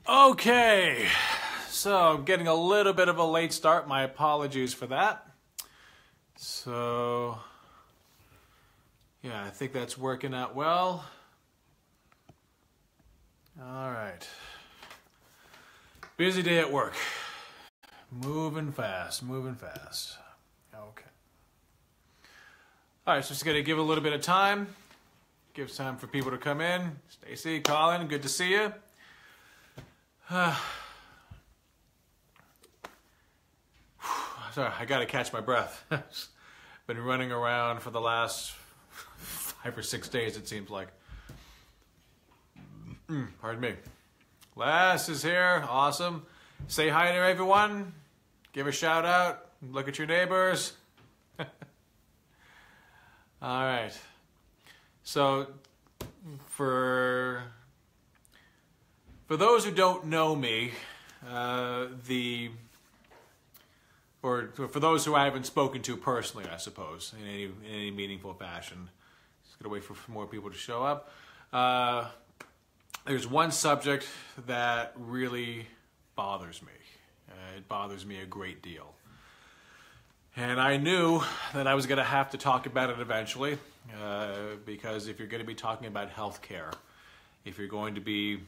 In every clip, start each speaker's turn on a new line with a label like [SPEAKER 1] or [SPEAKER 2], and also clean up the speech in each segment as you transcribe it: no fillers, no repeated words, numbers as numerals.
[SPEAKER 1] Okay, so I'm getting a little bit of a late start. My apologies for that. So, yeah, I think that's working out well. All right. Busy day at work. Moving fast, moving fast. Okay. All right, so just going to give a little bit of time. Give time for people to come in. Stacy, Colin, good to see you. Sorry, I got to catch my breath. Been running around for the last 5 or 6 days, it seems like. Pardon me. Les is here. Awesome. Say hi to everyone. Give a shout out. Look at your neighbors. All right. So, for those who don't know me, or for those who I haven't spoken to personally, I suppose, in any meaningful fashion, just gotta wait for more people to show up. There's one subject that really bothers me. It bothers me a great deal. And I knew that I was going to have to talk about it eventually, because if you're going to be talking about healthcare, if you're going to be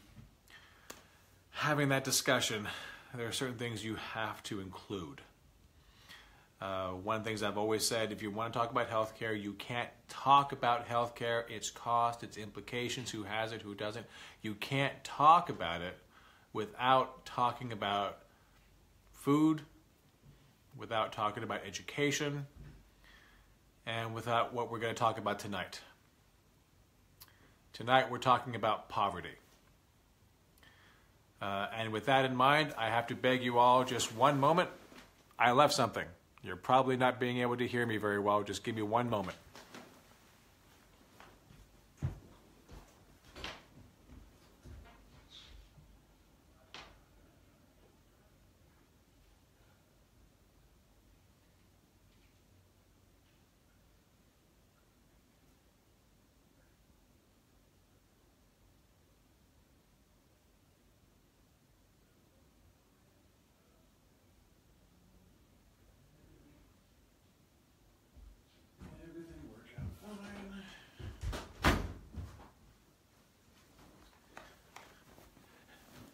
[SPEAKER 1] having that discussion, there are certain things you have to include. One of the things I've always said, if you want to talk about healthcare, you can't talk about healthcare, its cost, its implications, who has it, who doesn't. You can't talk about it without talking about food, without talking about education, and without what we're going to talk about tonight. Tonight we're talking about poverty. And with that in mind, I have to beg you all just one moment. I left something. You're probably not being able to hear me very well. Just give me one moment.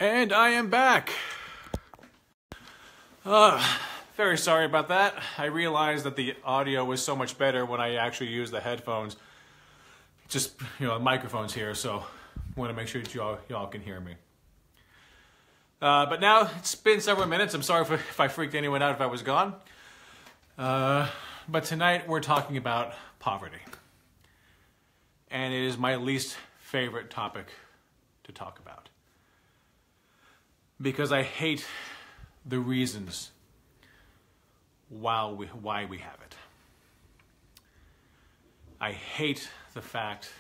[SPEAKER 1] And I am back. Very sorry about that. I realized that the audio was so much better when I actually used the headphones. Just, the microphone's here, so I want to make sure that y'all can hear me. But now, it's been several minutes. I'm sorry if I freaked anyone out if I was gone. But tonight, we're talking about poverty. And it is my least favorite topic to talk about. Because I hate the reasons why we have it. I hate the fact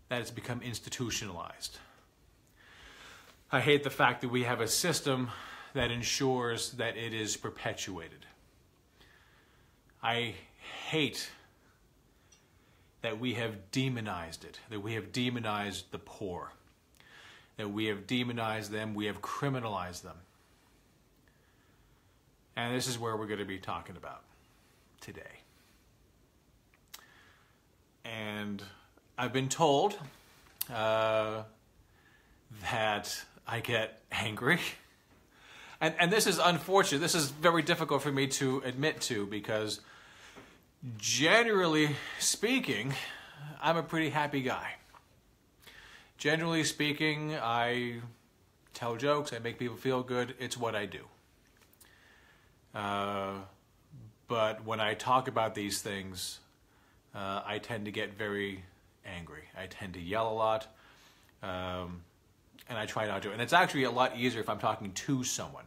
[SPEAKER 1] that it's become institutionalized. I hate the fact that we have a system that ensures that it is perpetuated. I hate that we have demonized it, that we have demonized the poor. That we have demonized them, we have criminalized them. And this is where we're going to be talking about today. And I've been told that I get angry. And this is unfortunate. This is very difficult for me to admit to because generally speaking, I'm a pretty happy guy. Generally speaking, I tell jokes, I make people feel good, it's what I do. But when I talk about these things, I tend to get very angry. I tend to yell a lot, and I try not to. And it's actually a lot easier if I'm talking to someone,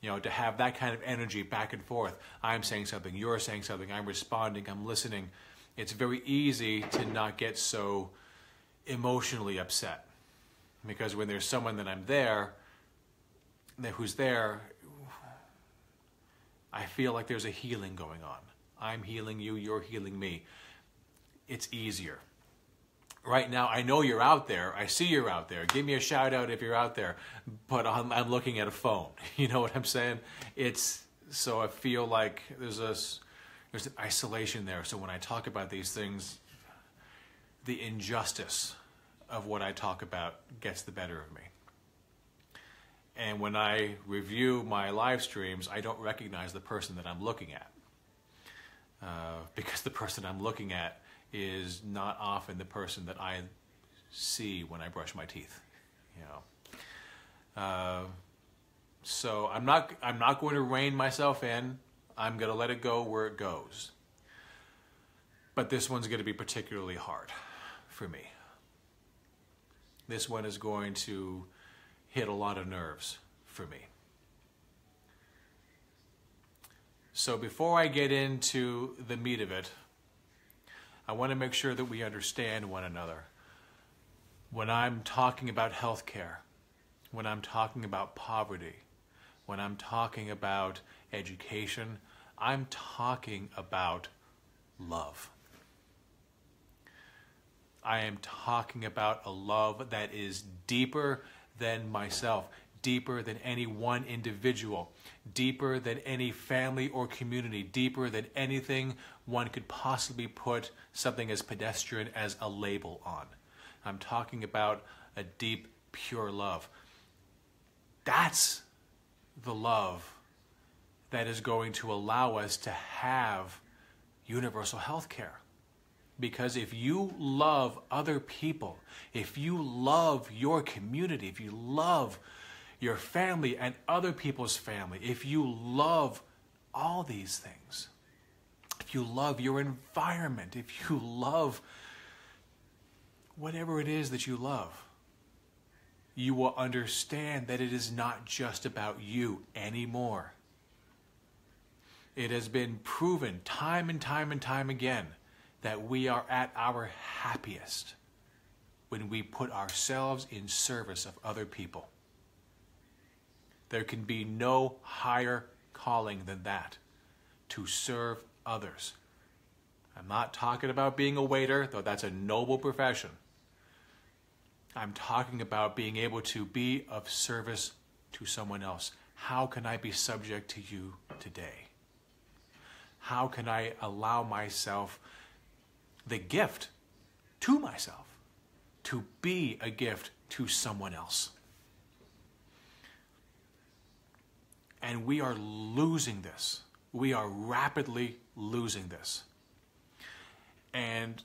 [SPEAKER 1] to have that kind of energy back and forth. I'm saying something, you're saying something, I'm responding, I'm listening. It's very easy to not get so emotionally upset, because when there's someone that I'm there, who's there, I feel like there's a healing going on. I'm healing you, you're healing me. It's easier. right now, I know you're out there. I see you're out there. Give me a shout out if you're out there. But I'm looking at a phone. You know what I'm saying? So I feel like there's an isolation there. So when I talk about these things, the injustice of what I talk about gets the better of me. And when I review my live streams, I don't recognize the person that I'm looking at. Because the person I'm looking at is not often the person that I see when I brush my teeth, you know. So I'm not going to rein myself in. I'm going to let it go where it goes. But this one's going to be particularly hard for me. This one is going to hit a lot of nerves for me. So before I get into the meat of it, I want to make sure that we understand one another. When I'm talking about healthcare, when I'm talking about poverty, when I'm talking about education, I'm talking about love. I am talking about a love that is deeper than myself, deeper than any one individual, deeper than any family or community, deeper than anything one could possibly put something as pedestrian as a label on. I'm talking about a deep, pure love. That's the love that is going to allow us to have universal health care. Because if you love other people, if you love your community, if you love your family and other people's family, if you love all these things, if you love your environment, if you love whatever it is that you love, you will understand that it is not just about you anymore. It has been proven time and time and time again that we are at our happiest when we put ourselves in service of other people. There can be no higher calling than that, to serve others. I'm not talking about being a waiter, though that's a noble profession. I'm talking about being able to be of service to someone else. How can I be subject to you today? How can I allow myself the gift to myself to be a gift to someone else? And we are losing this. We are rapidly losing this. And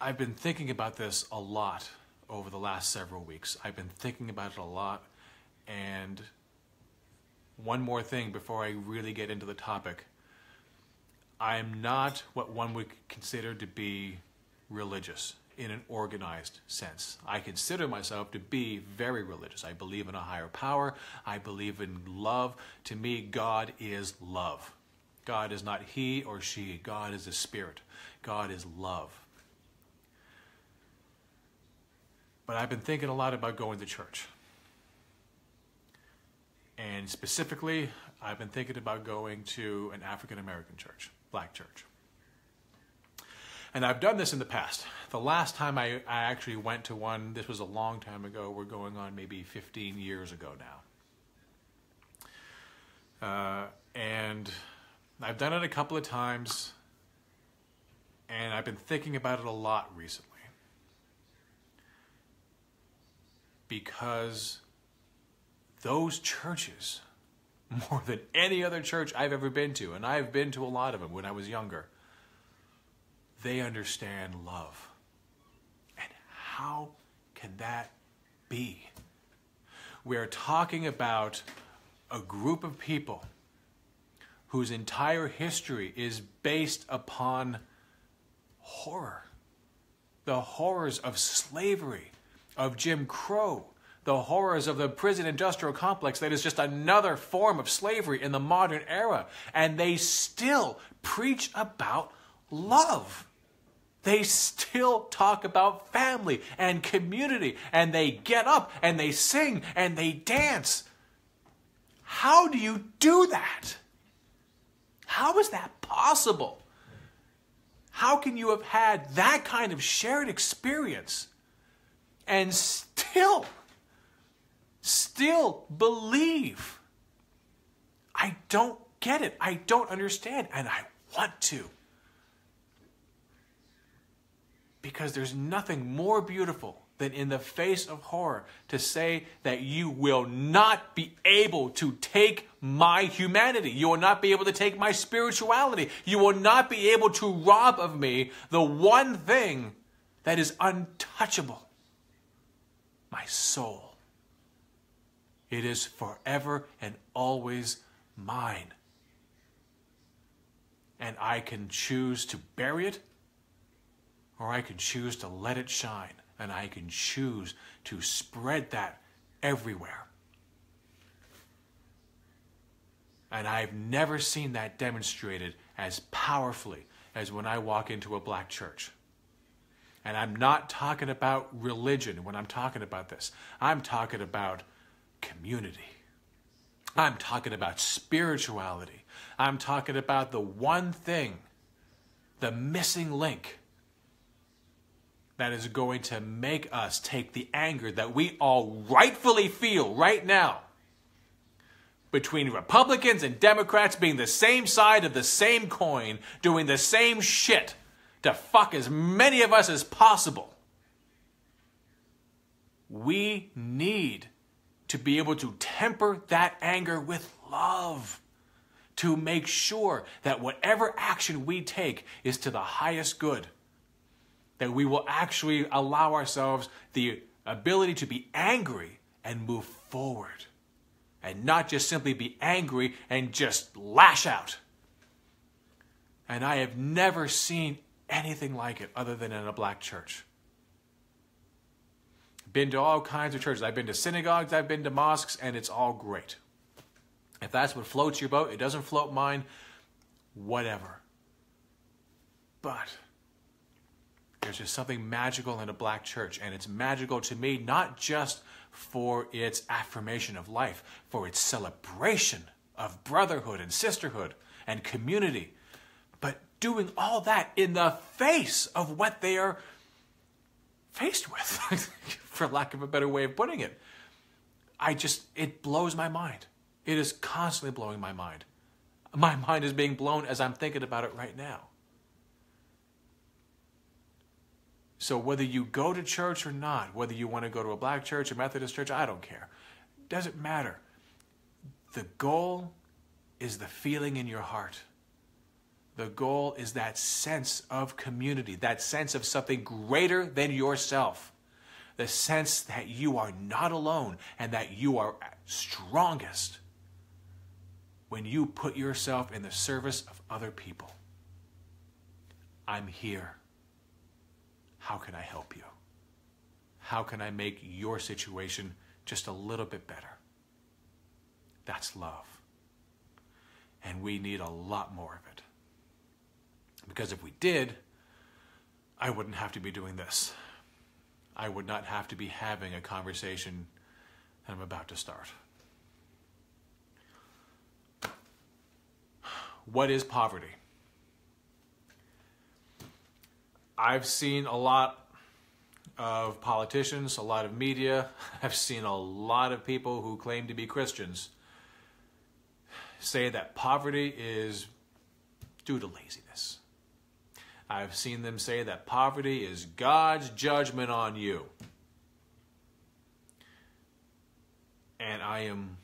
[SPEAKER 1] I've been thinking about this a lot over the last several weeks. I've been thinking about it a lot. And one more thing before I really get into the topic. I'm not what one would consider to be religious in an organized sense. I consider myself to be very religious. I believe in a higher power. I believe in love. To me, God is love. God is not he or she. God is a spirit. God is love. But I've been thinking a lot about going to church. And specifically, I've been thinking about going to an African American church, black church. And I've done this in the past. The last time I actually went to one, this was a long time ago. We're going on maybe 15 years ago now. And I've done it a couple of times, and I've been thinking about it a lot recently. Because those churches, more than any other church I've ever been to, and I've been to a lot of them when I was younger, they understand love. And how can that be? We're talking about a group of people whose entire history is based upon horror. The horrors of slavery, of Jim Crow, the horrors of the prison industrial complex that is just another form of slavery in the modern era. And they still preach about love. They still talk about family and community, and they get up and they sing and they dance. How do you do that? How is that possible? How can you have had that kind of shared experience and still believe? I don't get it. I don't understand, and I want to. Because there's nothing more beautiful than in the face of horror to say that you will not be able to take my humanity. You will not be able to take my spirituality. You will not be able to rob of me the one thing that is untouchable. My soul. It is forever and always mine. And I can choose to bury it, or I can choose to let it shine, and I can choose to spread that everywhere. And I've never seen that demonstrated as powerfully as when I walk into a black church. And I'm not talking about religion when I'm talking about this. I'm talking about community. I'm talking about spirituality. I'm talking about the one thing, the missing link, that is going to make us take the anger that we all rightfully feel right now between Republicans and Democrats being the same side of the same coin, doing the same shit to fuck as many of us as possible. We need to be able to temper that anger with love, to make sure that whatever action we take is to the highest good, that we will actually allow ourselves the ability to be angry and move forward, and not just simply be angry and just lash out. And I have never seen anything like it other than in a black church. Been to all kinds of churches. I've been to synagogues, I've been to mosques, and it's all great. If that's what floats your boat, it doesn't float mine, whatever. But there's just something magical in a black church, and it's magical to me not just for its affirmation of life, for its celebration of brotherhood and sisterhood and community, but doing all that in the face of what they are faced with, for lack of a better way of putting it. It blows my mind. It is constantly blowing my mind. My mind is being blown as I'm thinking about it right now. So whether you go to church or not, whether you want to go to a black church, a Methodist church, I don't care. It doesn't matter. The goal is the feeling in your heart. The goal is that sense of community, that sense of something greater than yourself. The sense that you are not alone and that you are strongest when you put yourself in the service of other people. I'm here. How can I help you? How can I make your situation just a little bit better? That's love. And we need a lot more of it. Because if we did, I wouldn't have to be doing this. I would not have to be having a conversation that I'm about to start. What is poverty? I've seen a lot of politicians, a lot of media. I've seen a lot of people who claim to be Christians say that poverty is due to laziness. I've seen them say that poverty is God's judgment on you. And I am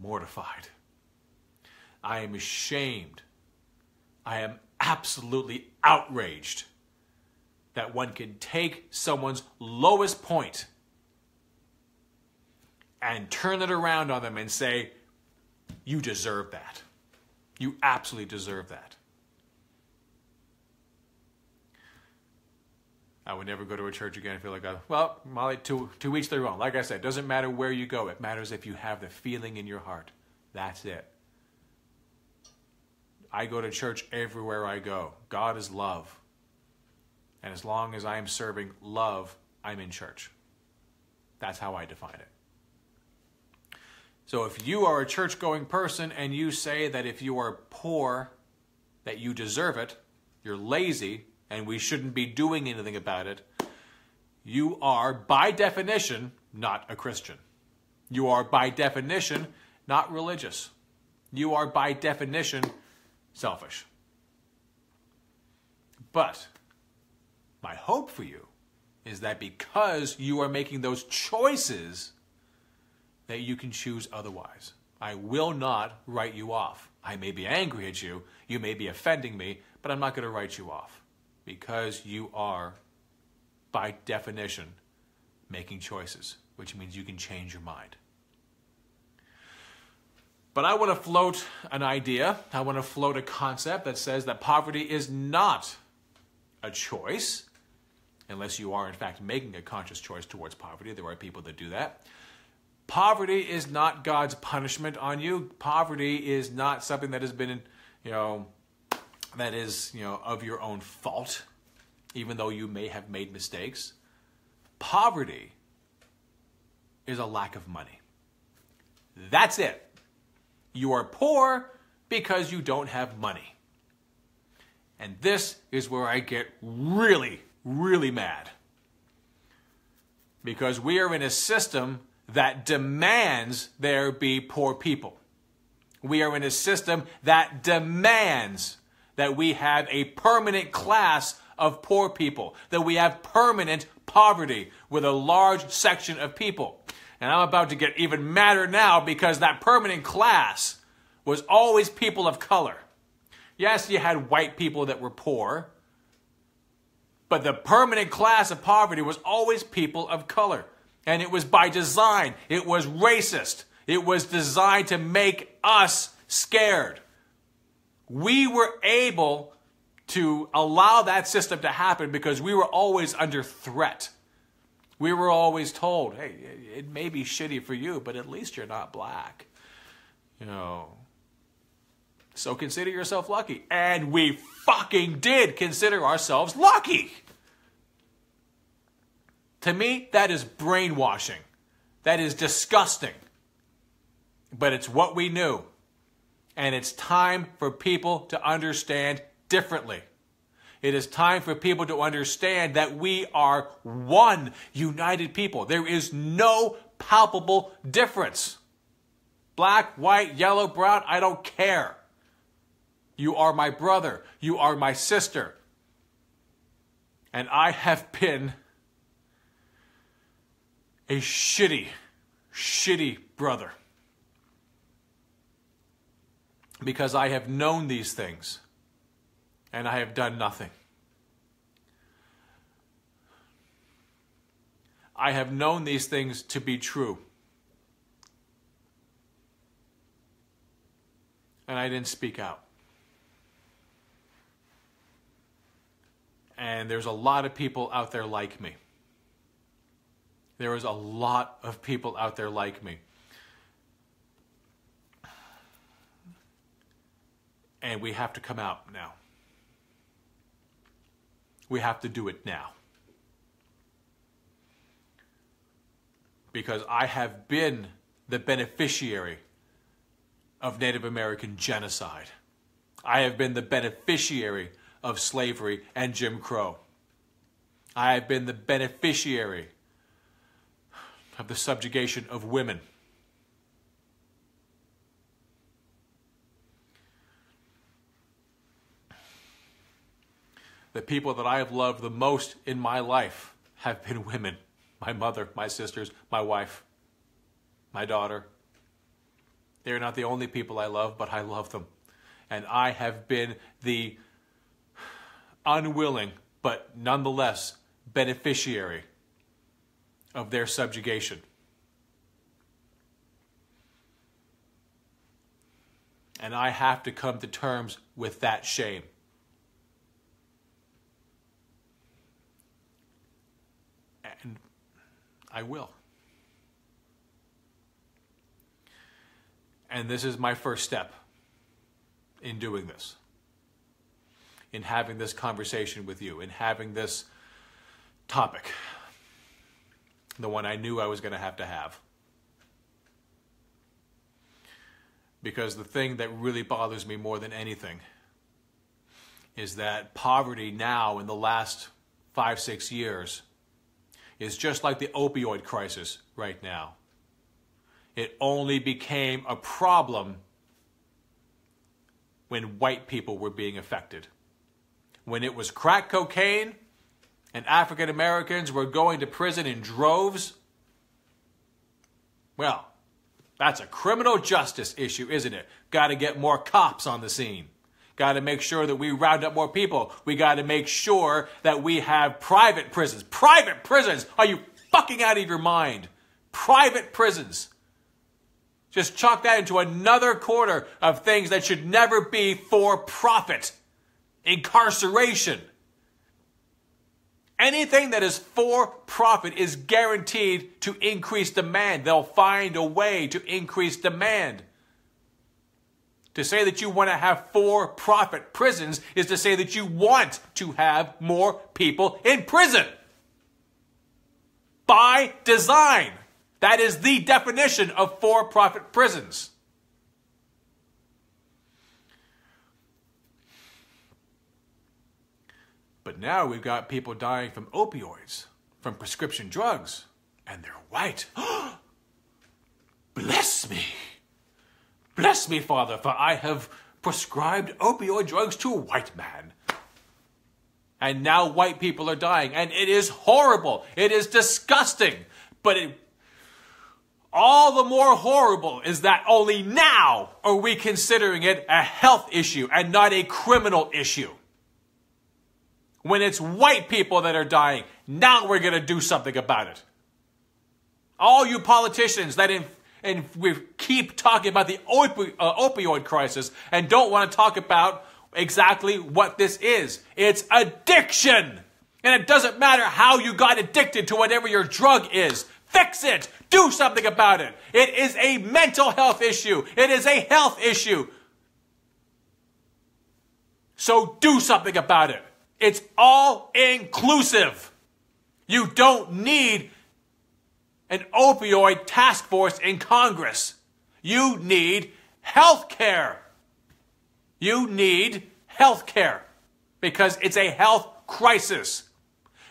[SPEAKER 1] mortified. I am ashamed. I am absolutely outraged that one can take someone's lowest point and turn it around on them and say, you deserve that. You absolutely deserve that. I would never go to a church again and feel like, well, Molly, to each their own. Like I said, it doesn't matter where you go. It matters if you have the feeling in your heart. That's it. I go to church everywhere I go. God is love. And as long as I am serving love, I'm in church. That's how I define it. So if you are a church-going person and you say that if you are poor, that you deserve it, you're lazy, and we shouldn't be doing anything about it, you are, by definition, not a Christian. You are, by definition, not religious. You are, by definition, selfish. But my hope for you is that because you are making those choices, that you can choose otherwise. I will not write you off. I may be angry at you, you may be offending me, but I'm not going to write you off because you are, by definition, making choices, which means you can change your mind. But I want to float an idea, I want to float a concept that says that poverty is not a choice, unless you are in fact making a conscious choice towards poverty. There are people that do that. Poverty is not God's punishment on you. Poverty is not something that has been, that is, of your own fault, even though you may have made mistakes. Poverty is a lack of money. That's it. You are poor because you don't have money. And this is where I get really, really mad. Because we are in a system that demands there be poor people. We are in a system that demands that we have a permanent class of poor people, that we have permanent poverty with a large section of people. And I'm about to get even madder now because that permanent class was always people of color. Yes, you had white people that were poor, but the permanent class of poverty was always people of color. And it was by design. It was racist. It was designed to make us scared. We were able to allow that system to happen because we were always under threat. We were always told, hey, it may be shitty for you, but at least you're not black. So consider yourself lucky. And we fucking did consider ourselves lucky. To me, that is brainwashing. That is disgusting. But it's what we knew. And it's time for people to understand differently. It is time for people to understand that we are one united people. There is no palpable difference. Black, white, yellow, brown, I don't care. You are my brother. You are my sister. And I have been a shitty brother. Because I have known these things. And I have done nothing. I have known these things to be true. And I didn't speak out. And there's a lot of people out there like me. There is a lot of people out there like me. And we have to come out now. We have to do it now. Because I have been the beneficiary of Native American genocide. I have been the beneficiary of slavery and Jim Crow. I have been the beneficiary of the subjugation of women. The people that I have loved the most in my life have been women. My mother, my sisters, my wife, my daughter. They're not the only people I love, but I love them. And I have been the unwilling, but nonetheless beneficiary of their subjugation. And I have to come to terms with that shame. And I will. And this is my first step in doing this. In having this conversation with you. In having this topic. The one I knew I was going to have. Because the thing that really bothers me more than anything is that poverty now in the last 5-6 years is just like the opioid crisis right now. It only became a problem when white people were being affected. When it was crack cocaine and African Americans were going to prison in droves, well, that's a criminal justice issue, isn't it? Got to get more cops on the scene. Got to make sure that we round up more people. We got to make sure that we have private prisons. Private prisons! Are you fucking out of your mind? Private prisons. Just chalk that into another corner of things that should never be for profit. Incarceration. Anything that is for profit is guaranteed to increase demand. They'll find a way to increase demand. To say that you want to have for-profit prisons is to say that you want to have more people in prison. By design. That is the definition of for-profit prisons. But now we've got people dying from opioids, from prescription drugs, and they're white. Bless me. Bless me, Father, for I have prescribed opioid drugs to a white man. And now white people are dying. And it is horrible. It is disgusting. But all the more horrible is that only now are we considering it a health issue and not a criminal issue. When it's white people that are dying, now we're going to do something about it. All you politicians that and we keep talking about the opioid crisis and don't want to talk about exactly what this is. It's addiction. And it doesn't matter how you got addicted to whatever your drug is. Fix it. Do something about it. It is a mental health issue. It is a health issue. So do something about it. It's all inclusive. You don't need an opioid task force in Congress. You need health care. You need health care because it's a health crisis.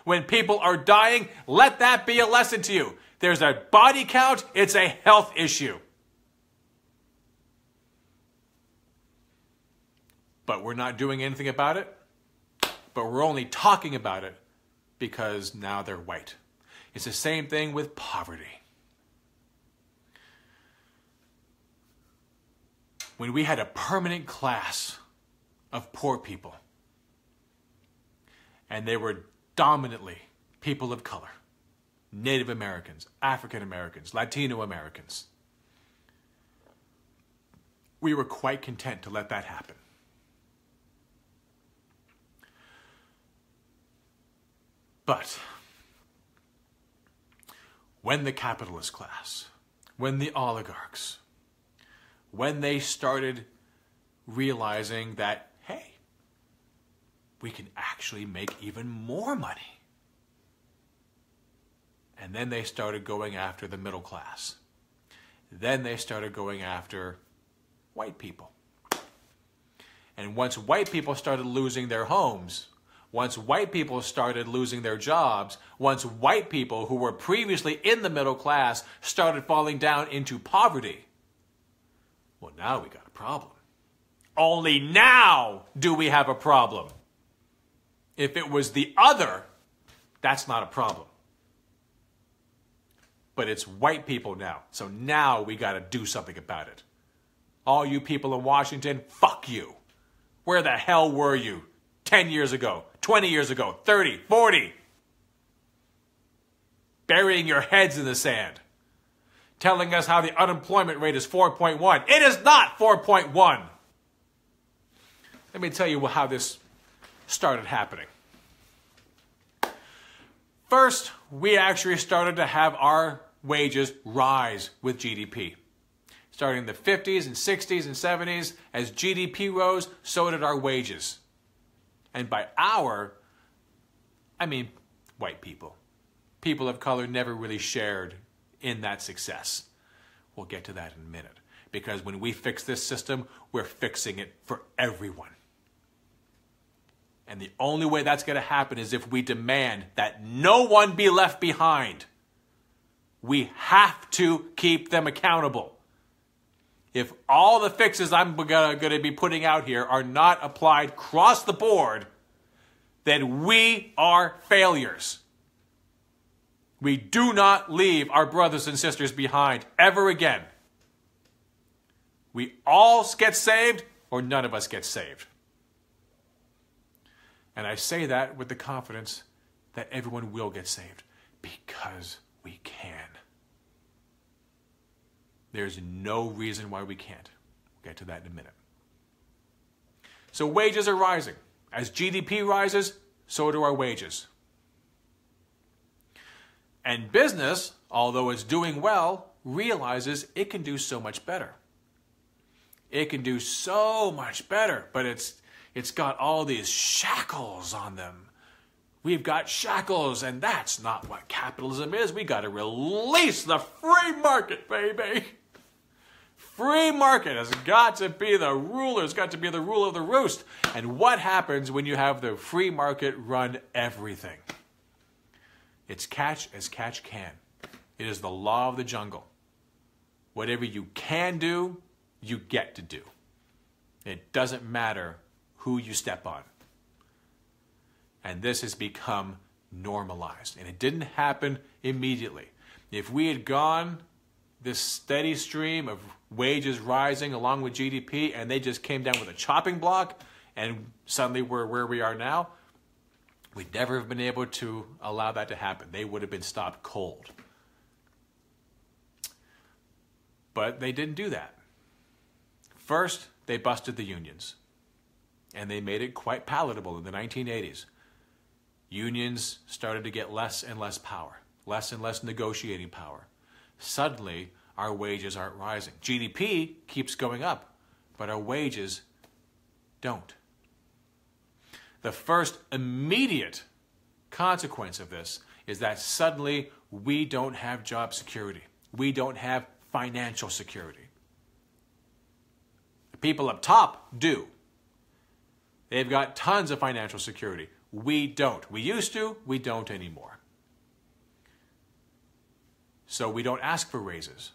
[SPEAKER 1] When people are dying, let that be a lesson to you. There's a body count, it's a health issue. But we're not doing anything about it. But we're only talking about it because now they're white. It's the same thing with poverty. When we had a permanent class of poor people, and they were dominantly people of color, Native Americans, African Americans, Latino Americans, we were quite content to let that happen. But when the capitalist class, when the oligarchs, when they started realizing that, hey, we can actually make even more money. And then they started going after the middle class. Then they started going after white people. And once white people started losing their homes, once white people started losing their jobs, once white people who were previously in the middle class started falling down into poverty, well, now we got a problem. Only now do we have a problem. If it was the other, that's not a problem. But it's white people now, so now we got to do something about it. All you people in Washington, fuck you. Where the hell were you 10 years ago? 20 years ago, 30, 40. Burying your heads in the sand. Telling us how the unemployment rate is 4.1. It is not 4.1. Let me tell you how this started happening. First, we actually started to have our wages rise with GDP. Starting in the 50s and 60s and 70s, as GDP rose, so did our wages. And by our, I mean white people. People of color never really shared in that success. We'll get to that in a minute. Because when we fix this system, we're fixing it for everyone. And the only way that's going to happen is if we demand that no one be left behind. We have to keep them accountable. If all the fixes I'm going to be putting out here are not applied across the board, then we are failures. We do not leave our brothers and sisters behind ever again. We all get saved or none of us get saved. And I say that with the confidence that everyone will get saved because we can. There's no reason why we can't. We'll get to that in a minute. So wages are rising. As GDP rises, so do our wages. And business, although it's doing well, realizes it can do so much better. It can do so much better, but it's got all these shackles on them. We've got shackles, and that's not what capitalism is. We got to release the free market, baby. Free market has got to be the ruler. It's got to be the rule of the roost. And what happens when you have the free market run everything? It's catch as catch can. It is the law of the jungle. Whatever you can do, you get to do. It doesn't matter who you step on. And this has become normalized. And it didn't happen immediately. If we had gone this steady stream of wages rising along with GDP and they just came down with a chopping block and suddenly we're where we are now, we'd never have been able to allow that to happen. They would have been stopped cold. But they didn't do that. First, they busted the unions. And they made it quite palatable in the 1980s. Unions started to get less and less power, less and less negotiating power. Suddenly, our wages aren't rising. GDP keeps going up, but our wages don't. The first immediate consequence of this is that suddenly we don't have job security. We don't have financial security. The people up top do. They've got tons of financial security. We don't. We used to, we don't anymore. So we don't ask for raises.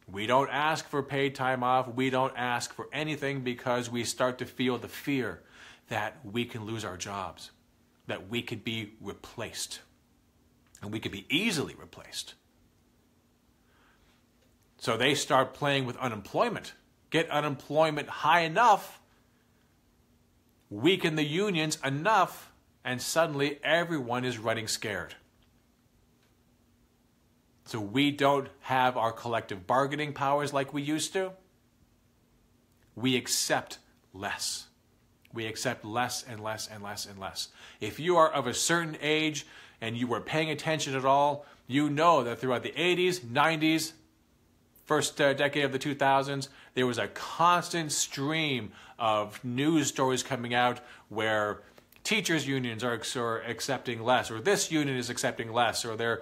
[SPEAKER 1] We don't ask for paid time off. We don't ask for anything because we start to feel the fear that we can lose our jobs, that we could be replaced, and we could be easily replaced. So they start playing with unemployment. Get unemployment high enough, weaken the unions enough, and suddenly everyone is running scared. So we don't have our collective bargaining powers like we used to. We accept less. We accept less and less and less and less. If you are of a certain age and you were paying attention at all, you know that throughout the 80s, 90s, first decade of the 2000s, there was a constant stream of news stories coming out where teachers' unions are accepting less, or this union is accepting less, or they're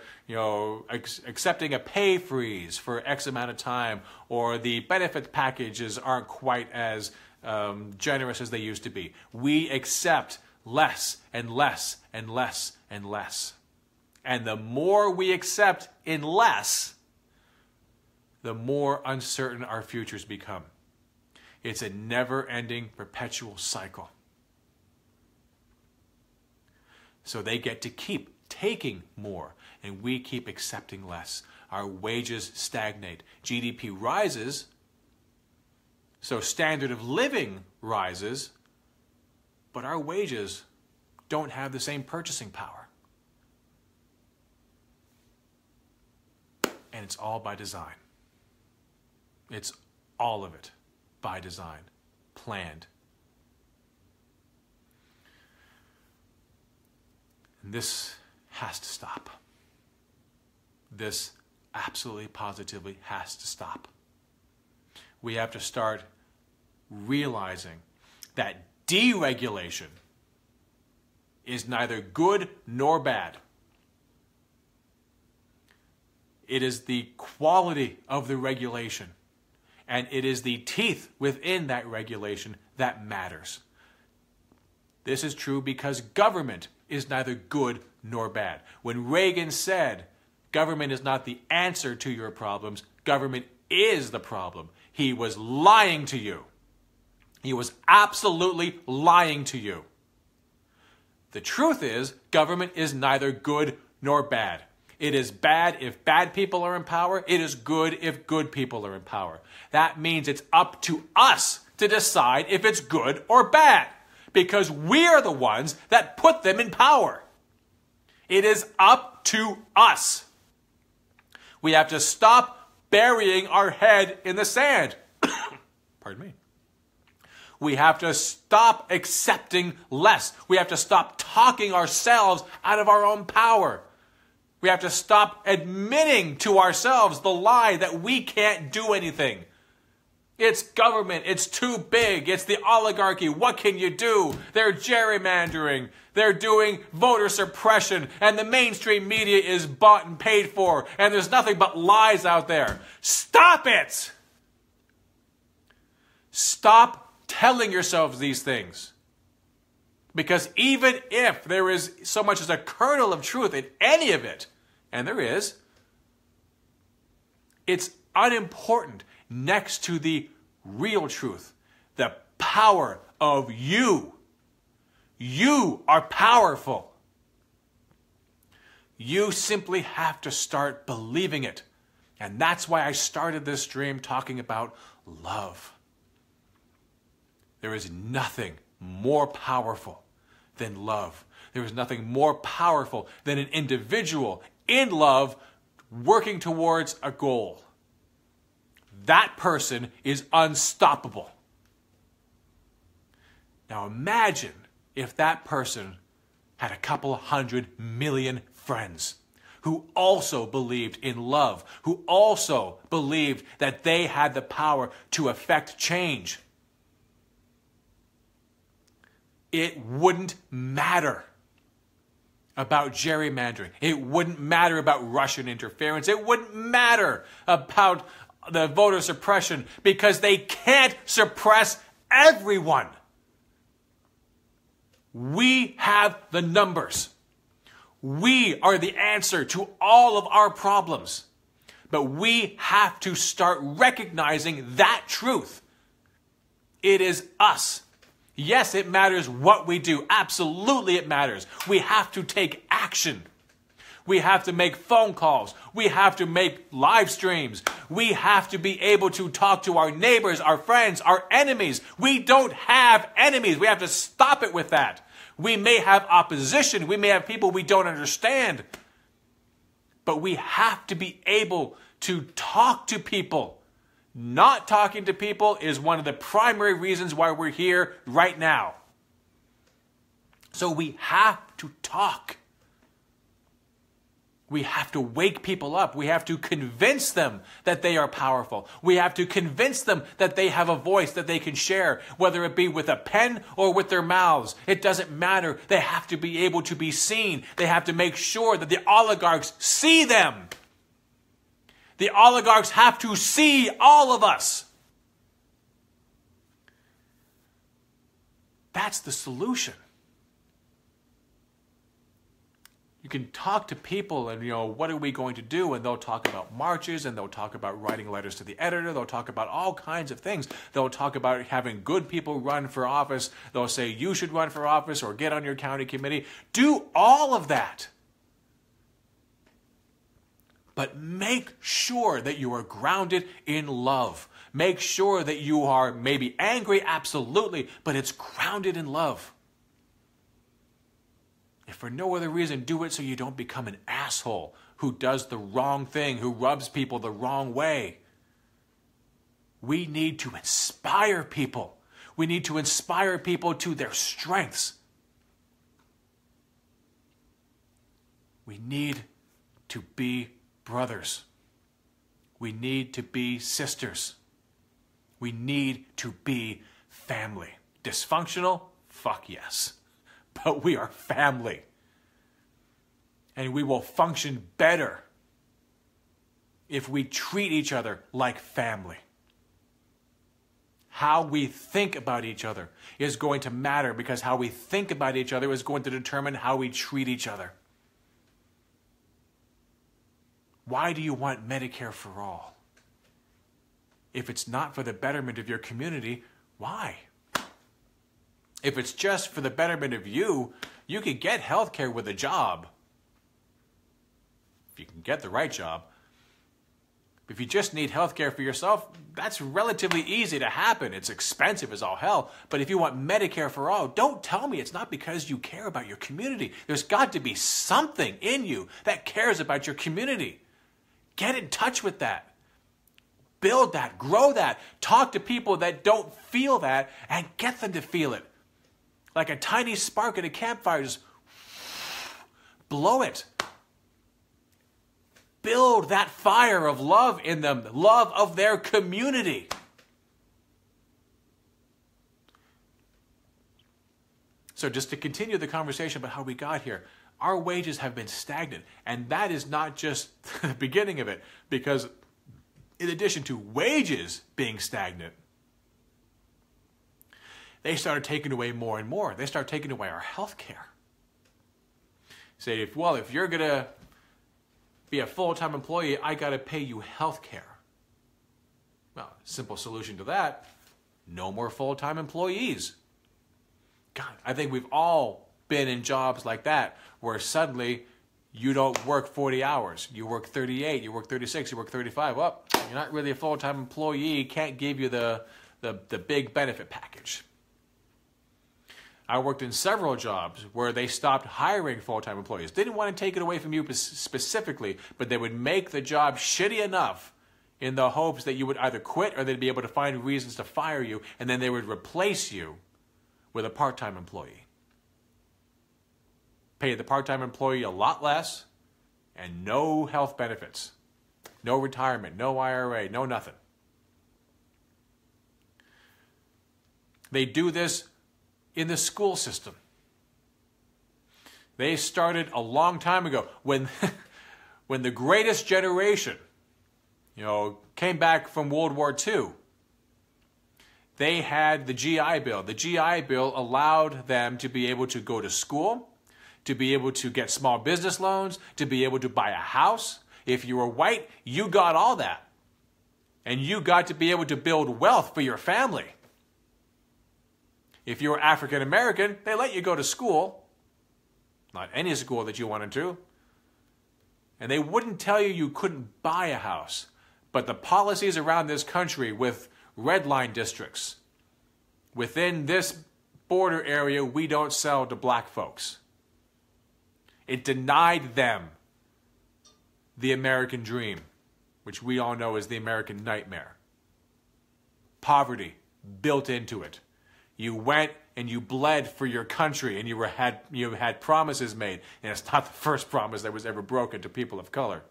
[SPEAKER 1] accepting a pay freeze for X amount of time, or the benefit packages aren't quite as generous as they used to be. We accept less and less and less and less. And the more we accept in less, the more uncertain our futures become. It's a never-ending, perpetual cycle. So they get to keep taking more, and we keep accepting less. Our wages stagnate. GDP rises, so standard of living rises, but our wages don't have the same purchasing power. And it's all by design. It's all of it by design, planned. And this has to stop. This absolutely, positively has to stop. We have to start realizing that deregulation is neither good nor bad. It is the quality of the regulation, and it is the teeth within that regulation that matters. This is true because government is neither good nor bad. When Reagan said, government is not the answer to your problems, government is the problem, he was lying to you. He was absolutely lying to you. The truth is, government is neither good nor bad. It is bad if bad people are in power. It is good if good people are in power. That means it's up to us to decide if it's good or bad, because we are the ones that put them in power. It is up to us. We have to stop burying our head in the sand. Pardon me. We have to stop accepting less. We have to stop talking ourselves out of our own power. We have to stop admitting to ourselves the lie that we can't do anything. It's government. It's too big. It's the oligarchy. What can you do? They're gerrymandering. They're doing voter suppression. And the mainstream media is bought and paid for. And there's nothing but lies out there. Stop it! Stop telling yourselves these things. Because even if there is so much as a kernel of truth in any of it, and there is, it's unimportant next to the real truth, the power of you. You are powerful. You simply have to start believing it. And that's why I started this stream talking about love. There is nothing more powerful than love. There is nothing more powerful than an individual in love working towards a goal. That person is unstoppable. Now imagine if that person had a couple 100 million friends who also believed in love, who also believed that they had the power to affect change. It wouldn't matter about gerrymandering. It wouldn't matter about Russian interference. It wouldn't matter about the voter suppression, because they can't suppress everyone. We have the numbers. We are the answer to all of our problems. But we have to start recognizing that truth. It is us. Yes, it matters what we do. Absolutely it matters. We have to take action. We have to make phone calls. We have to make live streams. We have to be able to talk to our neighbors, our friends, our enemies. We don't have enemies. We have to stop it with that. We may have opposition. We may have people we don't understand. But we have to be able to talk to people. Not talking to people is one of the primary reasons why we're here right now. So we have to talk. We have to wake people up. We have to convince them that they are powerful. We have to convince them that they have a voice that they can share, whether it be with a pen or with their mouths. It doesn't matter. They have to be able to be seen. They have to make sure that the oligarchs see them. The oligarchs have to see all of us. That's the solution. You can talk to people and, what are we going to do? And they'll talk about marches, and they'll talk about writing letters to the editor. They'll talk about all kinds of things. They'll talk about having good people run for office. They'll say you should run for office or get on your county committee. Do all of that. But make sure that you are grounded in love. Make sure that you are maybe angry, absolutely, but it's grounded in love. If for no other reason, do it so you don't become an asshole who does the wrong thing, who rubs people the wrong way. We need to inspire people. We need to inspire people to their strengths. We need to be brothers. We need to be sisters. We need to be family. Dysfunctional? Fuck yes. But we are family. And we will function better if we treat each other like family. How we think about each other is going to matter, because how we think about each other is going to determine how we treat each other. Why do you want Medicare for all? If it's not for the betterment of your community, why? If it's just for the betterment of you, you can get health care with a job. If you can get the right job. If you just need health care for yourself, that's relatively easy to happen. It's expensive as all hell. But if you want Medicare for all, don't tell me it's not because you care about your community. There's got to be something in you that cares about your community. Get in touch with that. Build that. Grow that. Talk to people that don't feel that and get them to feel it. Like a tiny spark at a campfire, just blow it. Build that fire of love in them, love of their community. So just to continue the conversation about how we got here, our wages have been stagnant. And that is not just the beginning of it, because in addition to wages being stagnant, they started taking away more and more. They started taking away our health care. Say, if you're going to be a full-time employee, I got to pay you health care. Well, simple solution to that, no more full-time employees. God, I think we've all been in jobs like that, where suddenly you don't work 40 hours. You work 38, you work 36, you work 35. Well, you're not really a full-time employee, can't give you the big benefit package. I worked in several jobs where they stopped hiring full-time employees. They didn't want to take it away from you specifically, but they would make the job shitty enough in the hopes that you would either quit or they'd be able to find reasons to fire you, and then they would replace you with a part-time employee. Pay the part-time employee a lot less and no health benefits, no retirement, no IRA, no nothing. They do this in the school system. They started a long time ago when the greatest generation, came back from World War II. They had the GI Bill. The GI Bill allowed them to be able to go to school, to be able to get small business loans, to be able to buy a house. If you were white, you got all that. And you got to be able to build wealth for your family. If you were African American, they let you go to school. Not any school that you wanted to. And they wouldn't tell you you couldn't buy a house. But the policies around this country with red line districts, within this border area, we don't sell to black folks. It denied them the American dream, which we all know is the American nightmare. Poverty built into it. You went and you bled for your country, and you had promises made. And it's not the first promise that was ever broken to people of color.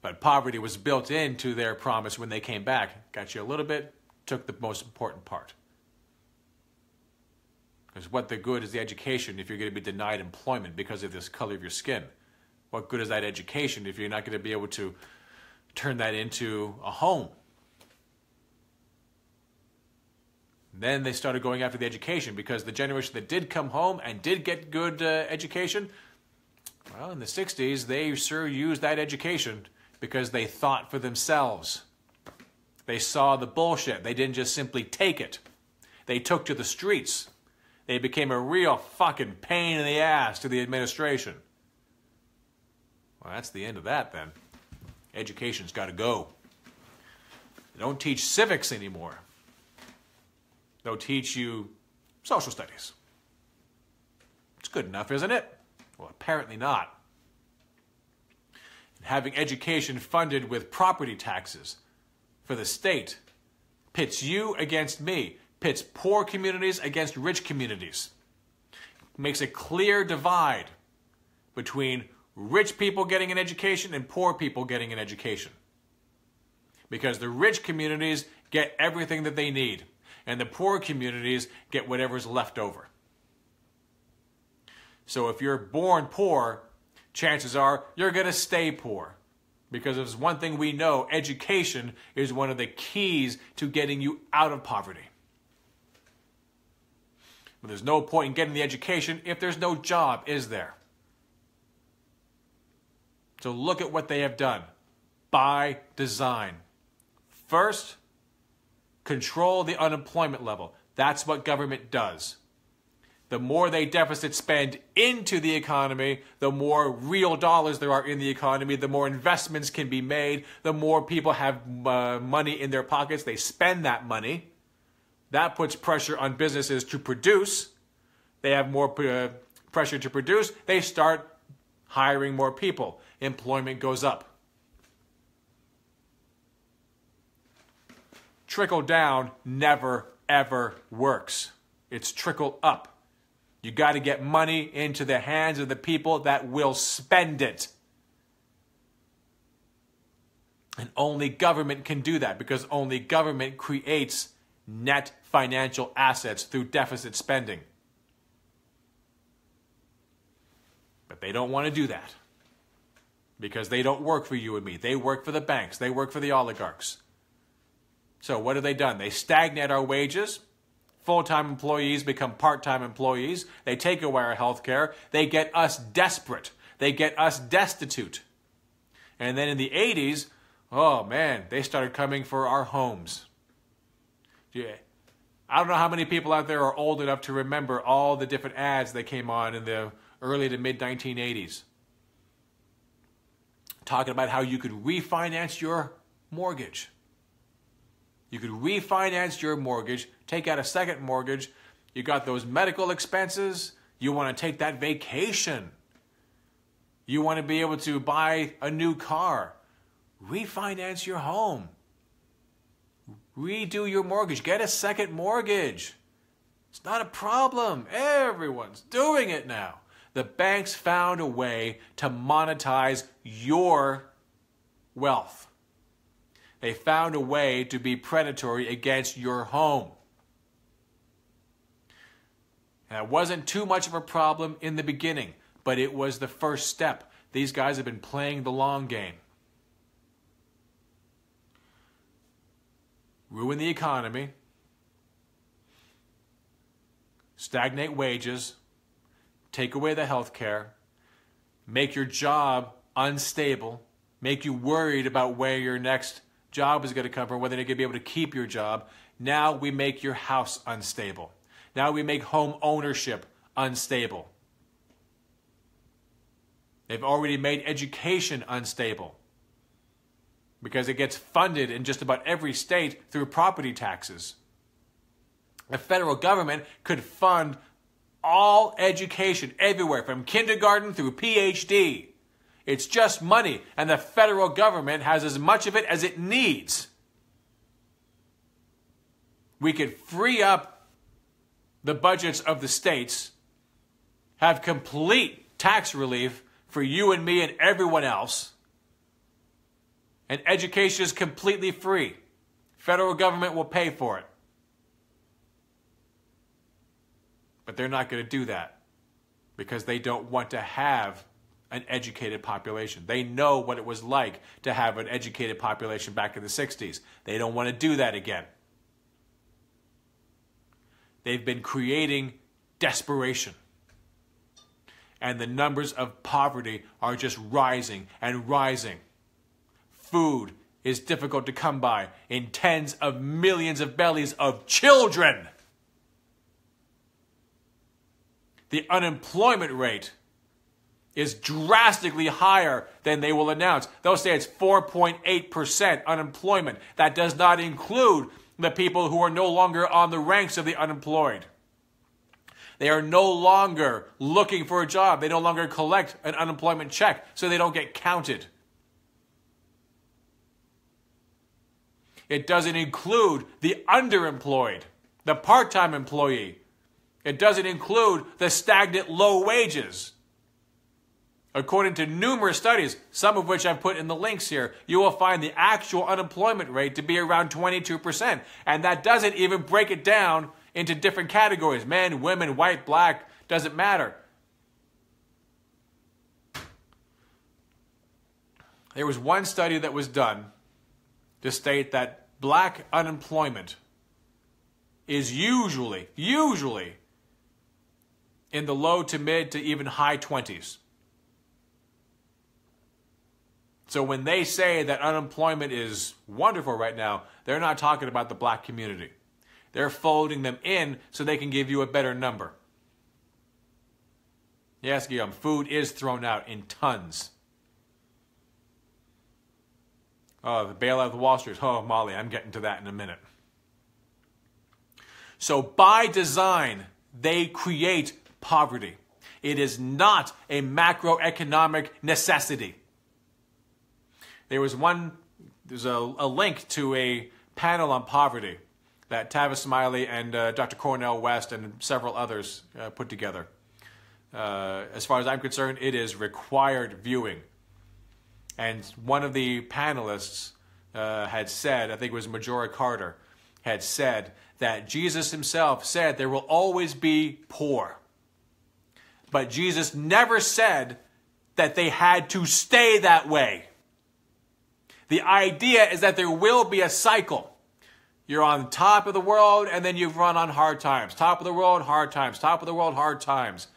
[SPEAKER 1] But poverty was built into their promise when they came back. Got you a little bit, took the most important part. Because what the good is the education if you're going to be denied employment because of this color of your skin? What good is that education if you're not going to be able to turn that into a home? Then they started going after the education, because the generation that did come home and did get good education, well, in the 60s, they sure used that education because they thought for themselves. They saw the bullshit. They didn't just simply take it. They took to the streets. They became a real fucking pain in the ass to the administration. Well, that's the end of that then. Education's got to go. They don't teach civics anymore. They'll teach you social studies. It's good enough, isn't it? Well, apparently not. And having education funded with property taxes for the state pits you against me, pits poor communities against rich communities. It makes a clear divide between rich people getting an education and poor people getting an education. Because the rich communities get everything that they need, and the poor communities get whatever's left over. So if you're born poor, chances are you're going to stay poor. Because if there's one thing we know, education is one of the keys to getting you out of poverty. But there's no point in getting the education if there's no job, is there? So look at what they have done by design. First, control the unemployment level. That's what government does. The more they deficit spend into the economy, the more real dollars there are in the economy, the more investments can be made, the more people have money in their pockets. They spend that money. That puts pressure on businesses to produce. They have more pressure to produce. They start hiring more people. Employment goes up. Trickle down never, ever works. It's trickle up. You got to get money into the hands of the people that will spend it. And only government can do that, because only government creates net financial assets through deficit spending. But they don't want to do that, because they don't work for you and me. They work for the banks. They work for the oligarchs. So what have they done? They stagnate our wages. Full-time employees become part-time employees. They take away our health care. They get us desperate. They get us destitute. And then in the 80s, oh man, they started coming for our homes. Yeah. I don't know how many people out there are old enough to remember all the different ads that came on in the early to mid-1980s. Talking about how you could refinance your mortgage. You could refinance your mortgage, take out a second mortgage. You got those medical expenses. You want to take that vacation. You want to be able to buy a new car. Refinance your home. Redo your mortgage. Get a second mortgage. It's not a problem. Everyone's doing it now. The banks found a way to monetize your wealth. They found a way to be predatory against your home. And it wasn't too much of a problem in the beginning, but it was the first step. These guys have been playing the long game. Ruin the economy, stagnate wages, take away the health care, make your job unstable, make you worried about where your next job is going to come from, whether you're going to be able to keep your job. Now we make your house unstable. Now we make home ownership unstable. They've already made education unstable, because it gets funded in just about every state through property taxes. The federal government could fund all education everywhere, from kindergarten through PhD. It's just money, and the federal government has as much of it as it needs. We could free up the budgets of the states, have complete tax relief for you and me and everyone else, and education is completely free. Federal government will pay for it. But they're not going to do that, because they don't want to have an educated population. They know what it was like to have an educated population back in the 60s. They don't want to do that again. They've been creating desperation. And the numbers of poverty are just rising and rising. Food is difficult to come by in tens of millions of bellies of children. The unemployment rate is drastically higher than they will announce. They'll say it's 4.8% unemployment. That does not include the people who are no longer on the ranks of the unemployed. They are no longer looking for a job. They no longer collect an unemployment check, so they don't get counted. It doesn't include the underemployed, the part-time employee. It doesn't include the stagnant low wages. According to numerous studies, some of which I've put in the links here, you will find the actual unemployment rate to be around 22%. And that doesn't even break it down into different categories. Men, women, white, black, doesn't matter. There was one study that was done to state that black unemployment is usually in the low to mid to even high 20s. So when they say that unemployment is wonderful right now, they're not talking about the black community. They're folding them in so they can give you a better number. Yes, Guillaume, food is thrown out in tons. Oh, the bailout of the Wall Street. Oh, Molly, I'm getting to that in a minute. So by design, they create poverty. It is not a macroeconomic necessity. There's a link to a panel on poverty that Tavis Smiley and Dr. Cornel West and several others put together. As far as I'm concerned, it is required viewing. And one of the panelists had said, I think it was Majora Carter, had said that Jesus himself said there will always be poor. But Jesus never said that they had to stay that way. The idea is that there will be a cycle. You're on top of the world and then you run on hard times. Top of the world, hard times. Top of the world, hard times.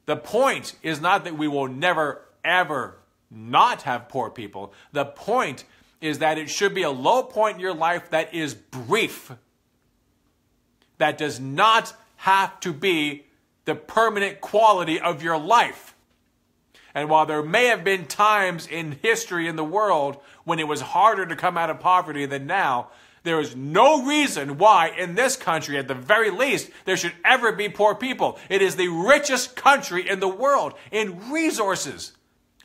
[SPEAKER 1] The point is not that we will never, ever not have poor people. The point is that it should be a low point in your life that is brief. That does not have to be the permanent quality of your life. And while there may have been times in history in the world when it was harder to come out of poverty than now, there is no reason why in this country, at the very least, there should ever be poor people. It is the richest country in the world in resources.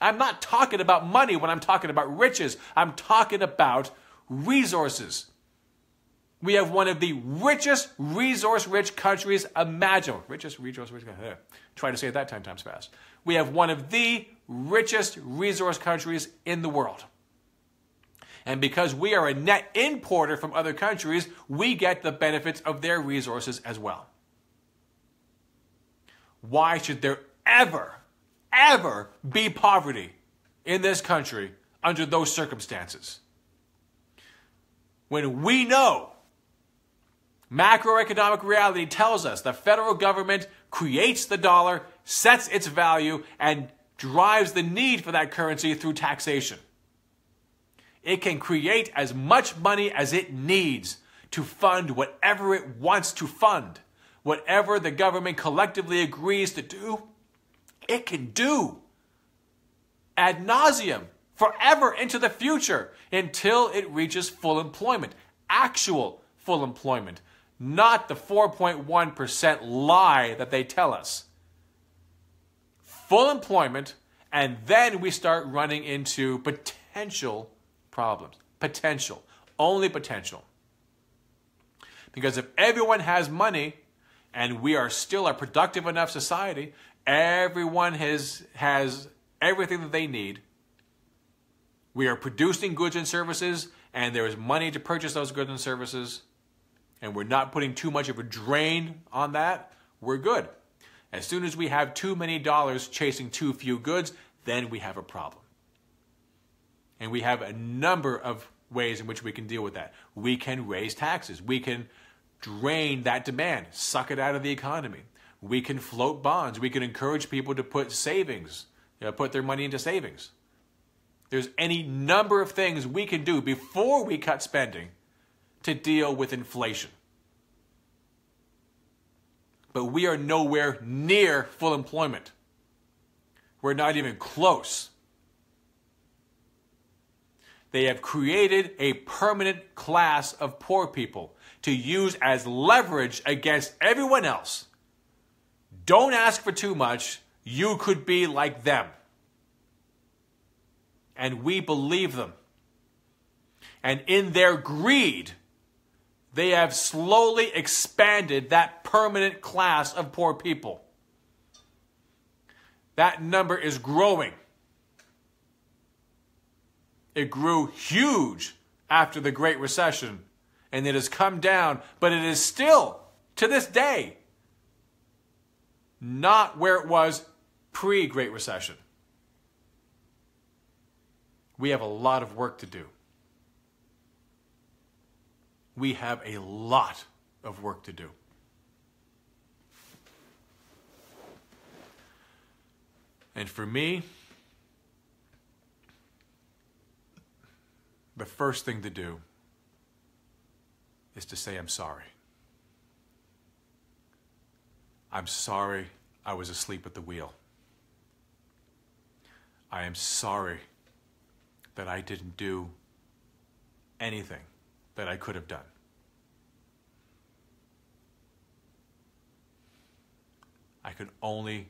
[SPEAKER 1] I'm not talking about money when I'm talking about riches. I'm talking about resources. We have one of the richest resource-rich countries imaginable. Richest resource-rich country. Try to say it that 10 times fast. We have one of the richest resource countries in the world. And because we are a net importer from other countries, we get the benefits of their resources as well. Why should there ever be poverty in this country under those circumstances? When we know macroeconomic reality tells us the federal government creates the dollar, sets its value, and drives the need for that currency through taxation. It can create as much money as it needs to fund whatever it wants to fund. Whatever the government collectively agrees to do, it can do ad nauseum, forever into the future, until it reaches full employment, actual full employment, not the 4.1% lie that they tell us. Full employment, and then we start running into potential problems. Potential. Only potential. Because if everyone has money, and we are still a productive enough society, everyone has everything that they need. We are producing goods and services, and there is money to purchase those goods and services, and we're not putting too much of a drain on that, we're good. As soon as we have too many dollars chasing too few goods, then we have a problem. And we have a number of ways in which we can deal with that. We can raise taxes. We can drain that demand, suck it out of the economy. We can float bonds. We can encourage people to put savings, put their money into savings. There's any number of things we can do before we cut spending to deal with inflation. But we are nowhere near full employment. We're not even close. They have created a permanent class of poor people to use as leverage against everyone else. Don't ask for too much. You could be like them. And we believe them. And in their greed, they have slowly expanded that permanent class of poor people. That number is growing. It grew huge after the Great Recession, and it has come down, but it is still, to this day, not where it was pre-Great Recession. We have a lot of work to do. We have a lot of work to do. And for me, the first thing to do is to say I'm sorry. I'm sorry I was asleep at the wheel. I am sorry that I didn't do anything that I could have done. I can only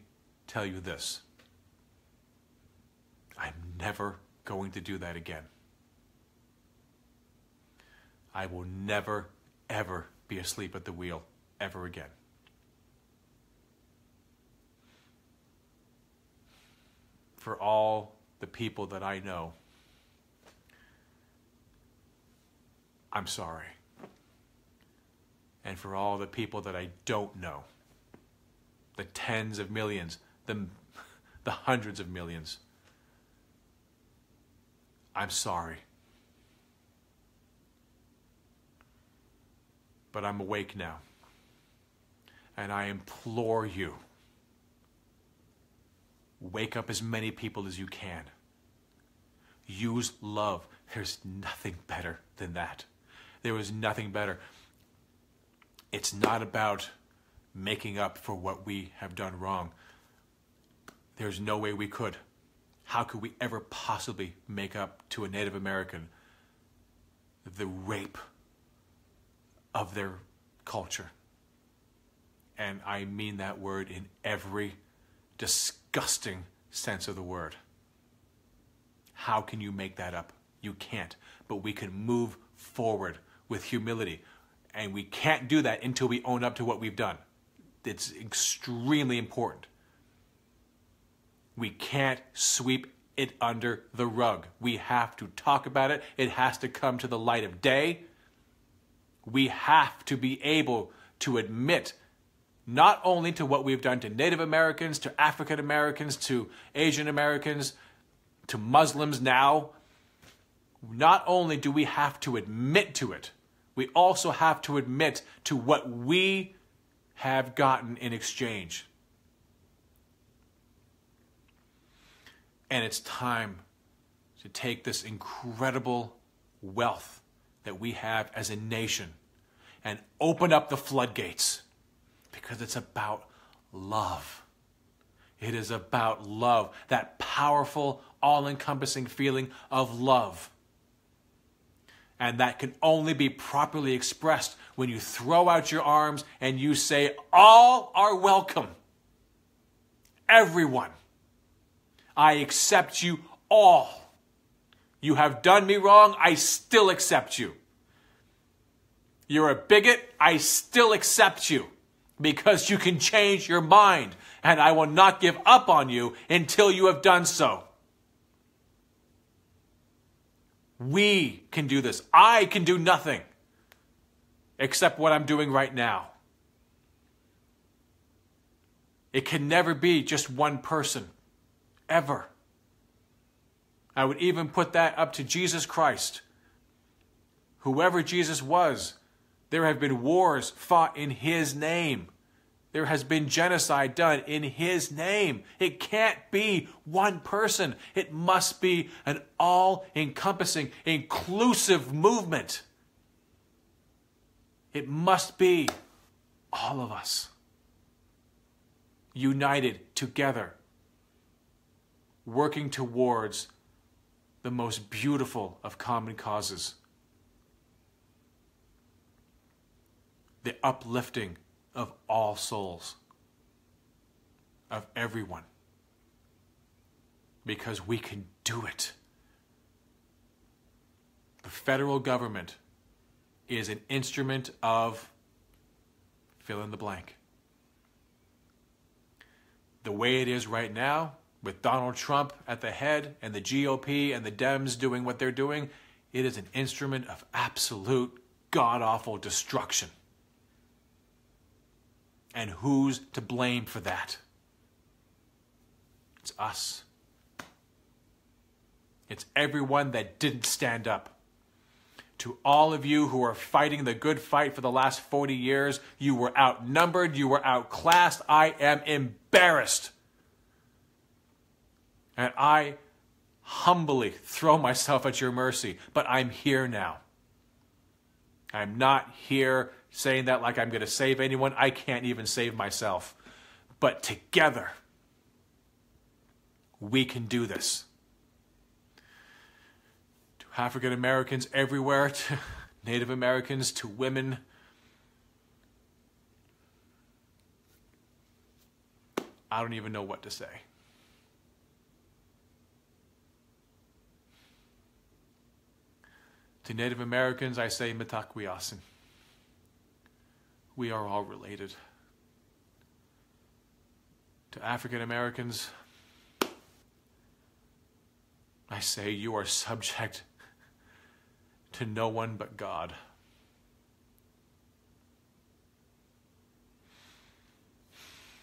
[SPEAKER 1] tell you this. I'm never going to do that again. I will never, ever be asleep at the wheel ever again. For all the people that I know, I'm sorry. And for all the people that I don't know, the tens of millions, the hundreds of millions, I'm sorry. But I'm awake now. And I implore you, wake up as many people as you can. Use love. There's nothing better than that. There is nothing better. It's not about making up for what we have done wrong. There's no way we could. How could we ever possibly make up to a Native American the rape of their culture? And I mean that word in every disgusting sense of the word. How can you make that up? You can't. But we can move forward with humility. And we can't do that until we own up to what we've done. It's extremely important. We can't sweep it under the rug. We have to talk about it. It has to come to the light of day. We have to be able to admit not only to what we've done to Native Americans, to African Americans, to Asian Americans, to Muslims now. Not only do we have to admit to it, we also have to admit to what we have gotten in exchange. And it's time to take this incredible wealth that we have as a nation and open up the floodgates, because it's about love. It is about love, that powerful, all-encompassing feeling of love. And that can only be properly expressed when you throw out your arms and you say, all are welcome. Everyone. I accept you all. You have done me wrong, I still accept you. You're a bigot, I still accept you. Because you can change your mind, and I will not give up on you until you have done so. We can do this. I can do nothing except what I'm doing right now. It can never be just one person, ever. I would even put that up to Jesus Christ. Whoever Jesus was, there have been wars fought in his name. There has been genocide done in his name. It can't be one person. It must be an all-encompassing, inclusive movement. It must be all of us, united together, working towards the most beautiful of common causes. The uplifting of all souls, of everyone, because we can do it. The federal government is an instrument of fill in the blank. The way it is right now, with Donald Trump at the head and the GOP and the Dems doing what they're doing, it is an instrument of absolute god-awful destruction. And who's to blame for that? It's us. It's everyone that didn't stand up. To all of you who are fighting the good fight for the last 40 years, you were outnumbered, you were outclassed. I am embarrassed. And I humbly throw myself at your mercy, but I'm here now. I'm not here saying that like I'm going to save anyone. I can't even save myself. But together, we can do this. To African Americans everywhere, to Native Americans, to women, I don't even know what to say. To Native Americans, I say Mitakuyasin. We are all related. To African Americans, I say you are subject to no one but God.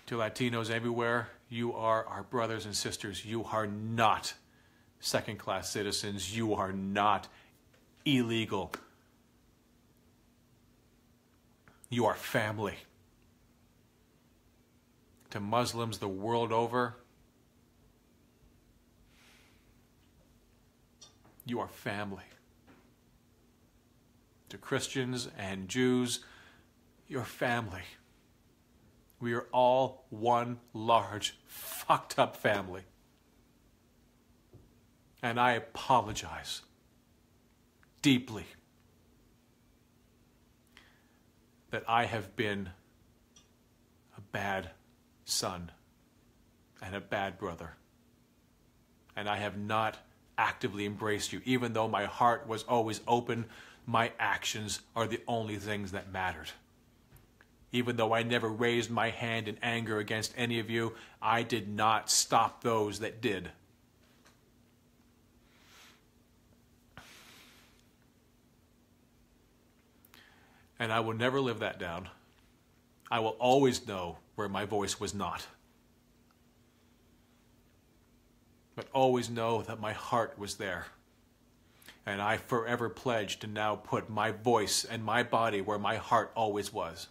[SPEAKER 1] To Latinos everywhere, you are our brothers and sisters. You are not second-class citizens. You are not illegal. You are family. To Muslims the world over, you are family. To Christians and Jews, you're family. We are all one large, fucked up family. And I apologize deeply that I have been a bad son and a bad brother. And I have not actively embraced you. Even though my heart was always open, my actions are the only things that mattered. Even though I never raised my hand in anger against any of you, I did not stop those that did. And I will never live that down. I will always know where my voice was not. But always know that my heart was there. And I forever pledge to now put my voice and my body where my heart always was.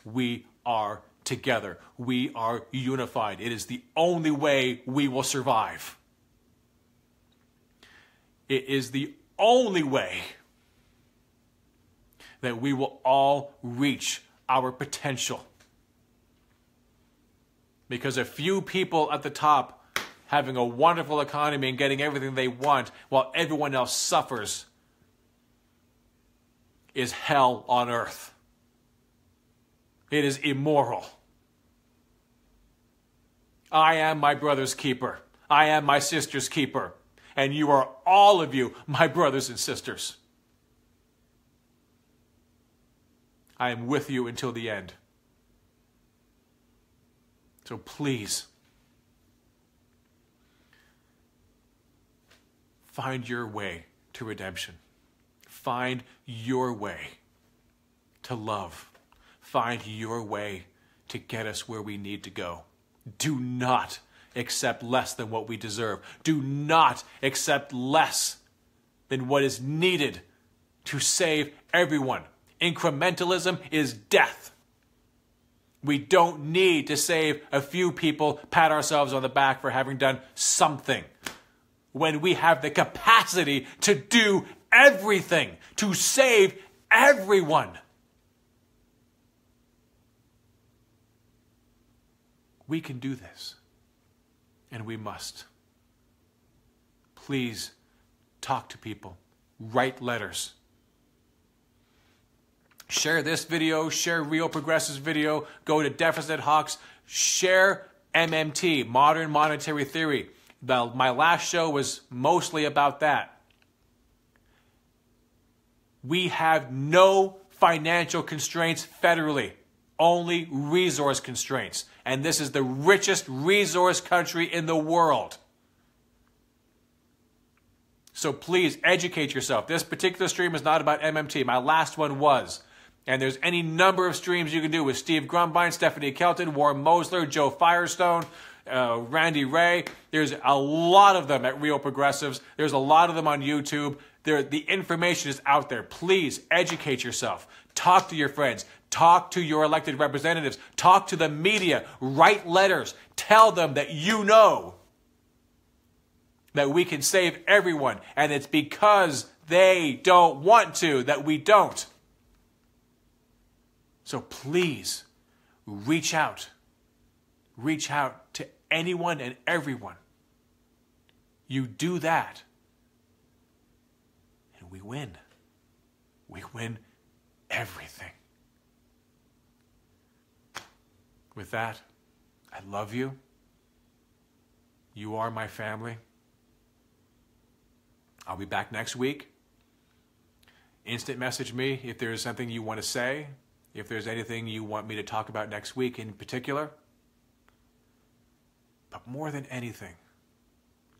[SPEAKER 1] We are together. We are unified. It is the only way we will survive. It is the only way that we will all reach our potential. Because a few people at the top having a wonderful economy and getting everything they want while everyone else suffers is hell on earth. It is immoral. I am my brother's keeper. I am my sister's keeper. And you are, all of you, my brothers and sisters. I am with you until the end. So please, find your way to redemption. Find your way to love. Find your way to get us where we need to go. Do not accept less than what we deserve. Do not accept less than what is needed to save everyone. Incrementalism is death. We don't need to save a few people, pat ourselves on the back for having done something, when we have the capacity to do everything, to save everyone. We can do this, and we must. Please talk to people, write letters. Share this video, share Real Progressive's video, go to Deficit Hawks, share MMT, Modern Monetary Theory. My last show was mostly about that. We have no financial constraints federally, only resource constraints. And this is the richest resource country in the world. So please educate yourself. This particular stream is not about MMT. My last one was. And there's any number of streams you can do with Steve Grumbine, Stephanie Kelton, Warren Mosler, Joe Firestone, Randy Ray. There's a lot of them at Real Progressives. There's a lot of them on YouTube. The information is out there. Please educate yourself. Talk to your friends. Talk to your elected representatives. Talk to the media. Write letters. Tell them that you know that we can save everyone, and it's because they don't want to that we don't. So please, reach out. Reach out to anyone and everyone. You do that, and we win. We win everything. With that, I love you. You are my family. I'll be back next week. Instant message me if there's something you want to say, if there's anything you want me to talk about next week in particular. But more than anything,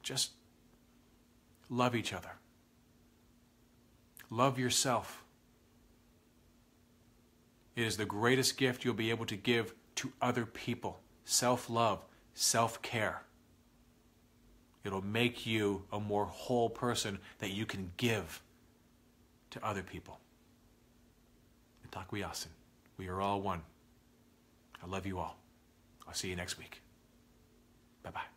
[SPEAKER 1] just love each other. Love yourself. It is the greatest gift you'll be able to give to other people. Self-love, self-care. It'll make you a more whole person that you can give to other people. Itakuyasin. We are all one. I love you all. I'll see you next week. Bye-bye.